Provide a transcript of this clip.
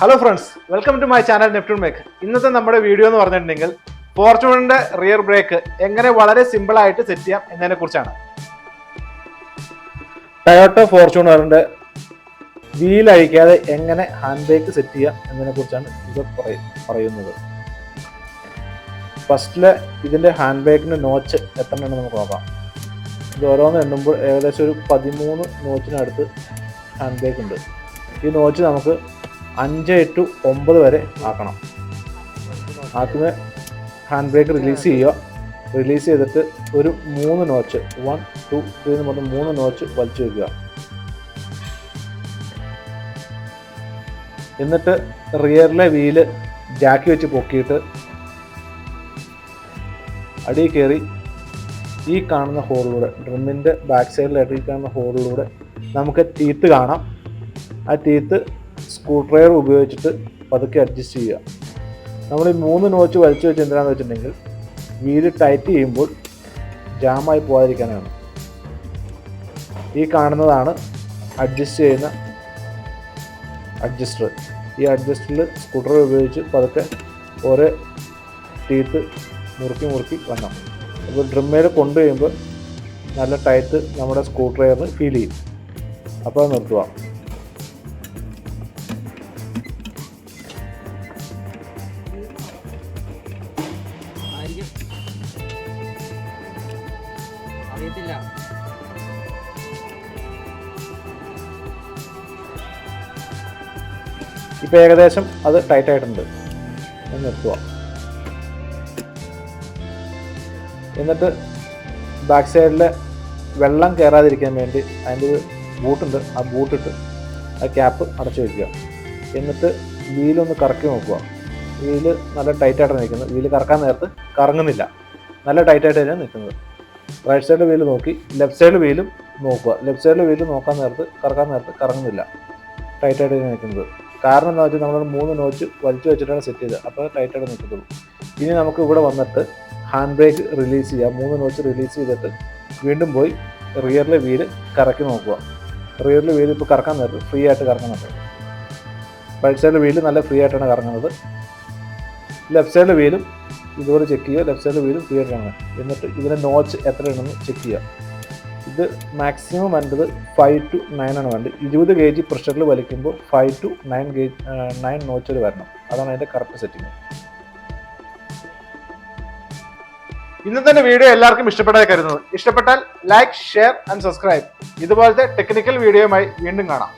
Hello friends, welcome to my channel Neptune Make. ഇന്നത്തെ നമ്മുടെ video എന്ന് പറഞ്ഞിട്ടുണ്ടെങ്കിൽ ഫോർച്യൂണറിന്റെ റിയർ ബ്രേക്ക് എങ്ങനെ വളരെ സിമ്പിൾ ആയിട്ട് സെറ്റ് ചെയ്യാം എന്നതിനെ കുറിച്ചാണ്. ടൊയോട്ട ഫോർച്യൂണറിന്റെ വീൽ അഴിക്കാതെ എങ്ങനെ ഹാൻഡ് ബ്രേക്ക് സെറ്റ് ചെയ്യാം എന്നതിനെ കുറിച്ചാണ് ഇത് പറയുന്നത്. ഫസ്റ്റിലെ ഇതിന്റെ ഹാൻഡ് ബ്രേക്കിന്റെ നോച്ച് എത്ര എണ്ണം നമുക്ക് നോക്കാം. ഇത് ഓരോന്ന് എണ്ണുമ്പോൾ ഏകദേശം ഒരു 13 നോച്ചിനടുത്ത് ഹാൻഡ് ബ്രേക്ക് ഉണ്ട്. ഈ നോച്ച് നമുക്ക് 5 to 9 വരെ ആക്കണം. ആദ്യമേ ഹാൻഡ് ബ്രേക്ക് റിലീസ് ചെയ്യുക. റിലീസ് ചെയ്തിട്ട് ഒരു 3 നോച്ച് 1, 2, 3 എന്ന് പറഞ്ഞ് 3 നോച്ച് വലിച്ചു വയ്ക്കുക. എന്നിട്ട് റിയറിലെ വീല് ജാക്കി വെച്ച് പൊക്കിയിട്ട് അടിയിൽ കയറി ഈ കാണുന്ന ഹോളിലൂടെ, ഡ്രമ്മിൻ്റെ ബാക്ക് സൈഡിലായിട്ട് ഈ കാണുന്ന ഹോളിലൂടെ നമുക്ക് ടീത്ത് കാണാം. ആ ടീത്ത് സ്ക്രൂ ഡ്രൈവർ ഉപയോഗിച്ചിട്ട് പതുക്കെ അഡ്ജസ്റ്റ് ചെയ്യുക. നമ്മൾ ഈ 3 നോച്ച് വലിച്ചു വെച്ച് എന്തിനാണെന്ന് വെച്ചിട്ടുണ്ടെങ്കിൽ വീല് ടൈറ്റ് ചെയ്യുമ്പോൾ ജാമായി പോകാതിരിക്കാനാണ്. ഈ കാണുന്നതാണ് അഡ്ജസ്റ്റ് ചെയ്യുന്ന അഡ്ജസ്റ്റർ. ഈ അഡ്ജസ്റ്ററിൽ സ്ക്രൂ ഡ്രൈവർ ഉപയോഗിച്ച് പതുക്കെ ഓരോ ടീത്ത് മുറുക്കി വരണം. അപ്പോൾ ഡ്രമ്മേൽ കൊണ്ടു കഴിയുമ്പോൾ നല്ല ടൈറ്റ് നമ്മുടെ സ്ക്രൂ ഡ്രൈവറിന് ഫീൽ ചെയ്യും. അപ്പോൾ അത് നിർത്തുക. ഇപ്പം ഏകദേശം അത് ടൈറ്റ് ആയിട്ടുണ്ട്. നിർത്തുക. എന്നിട്ട് ബാക്ക് സൈഡിലെ വെള്ളം കയറാതിരിക്കാൻ വേണ്ടി അതിൻ്റെ ഒരു ബൂട്ടുണ്ട്. ആ ബൂട്ടിട്ട് ആ ക്യാപ്പ് അടച്ചു വയ്ക്കുക. എന്നിട്ട് വീലൊന്ന് കറക്കി നോക്കുക. വീല് നല്ല ടൈറ്റായിട്ടാണ് നിൽക്കുന്നത്. വീല് കറക്കാൻ നേരത്ത് കറങ്ങുന്നില്ല. നല്ല ടൈറ്റായിട്ട് തന്നെയാണ് നിൽക്കുന്നത്. റൈറ്റ് സൈഡിലെ വീല് നോക്കി ലെഫ്റ്റ് സൈഡിൽ വീലും നോക്കുക. ലെഫ്റ്റ് സൈഡിലെ വീല് കറക്കാൻ നേരത്ത് കറങ്ങുന്നില്ല. ടൈറ്റായിട്ട് തന്നെ നിൽക്കുന്നത്. കാരണം എന്താ വെച്ചാൽ നമ്മൾ 3 നോച്ച് വലിച്ചു വെച്ചിട്ടാണ് സെറ്റ് ചെയ്തത്. അപ്പോൾ ടൈറ്റായിട്ട് നിൽക്കത്തുള്ളൂ. ഇനി നമുക്ക് ഇവിടെ വന്നിട്ട് ഹാൻഡ് ബ്രേക്ക് റിലീസ് ചെയ്യുക. 3 നോച്ച് റിലീസ് ചെയ്തിട്ട് വീണ്ടും പോയി റിയറിലെ വീല് കറക്കി നോക്കുക. റിയറിലെ വീല് ഇപ്പോൾ കറക്കാൻ നേരത്ത് ഫ്രീ ആയിട്ട് കറങ്ങുന്നുണ്ട്. റൈറ്റ് സൈഡിലെ വീല് നല്ല ഫ്രീ ആയിട്ടാണ് കറങ്ങുന്നത്. ലെഫ്റ്റ് സൈഡിലെ വീലും ഇതുപോലെ ചെക്ക് ചെയ്യുക. ലെഫ്റ്റ് സൈഡിലെ വീലും ഫ്രീ ആയിട്ടാണ്. എന്നിട്ട് ഇതിൻ്റെ നോച്ച് എത്ര ഉണ്ടെന്ന് ചെക്ക് ചെയ്യുക. ഇത് മാക്സിമം വേണ്ടത് 5 to 9 ആണ് വേണ്ടത്. 20 kg പ്രഷറിൽ വലിക്കുമ്പോൾ 5 to 9 നോച്ചിൽ വരണം. അതാണ് അതിൻ്റെ കറക്റ്റ് സെറ്റിംഗ്. ഇന്നത്തെ വീഡിയോ എല്ലാവർക്കും ഇഷ്ടപ്പെടാൻ കരുതുന്നു. ഇഷ്ടപ്പെട്ടാൽ ലൈക്ക്, ഷെയർ ആൻഡ് സബ്സ്ക്രൈബ്. ഇതുപോലത്തെ ടെക്നിക്കൽ വീഡിയോയുമായി വീണ്ടും കാണാം.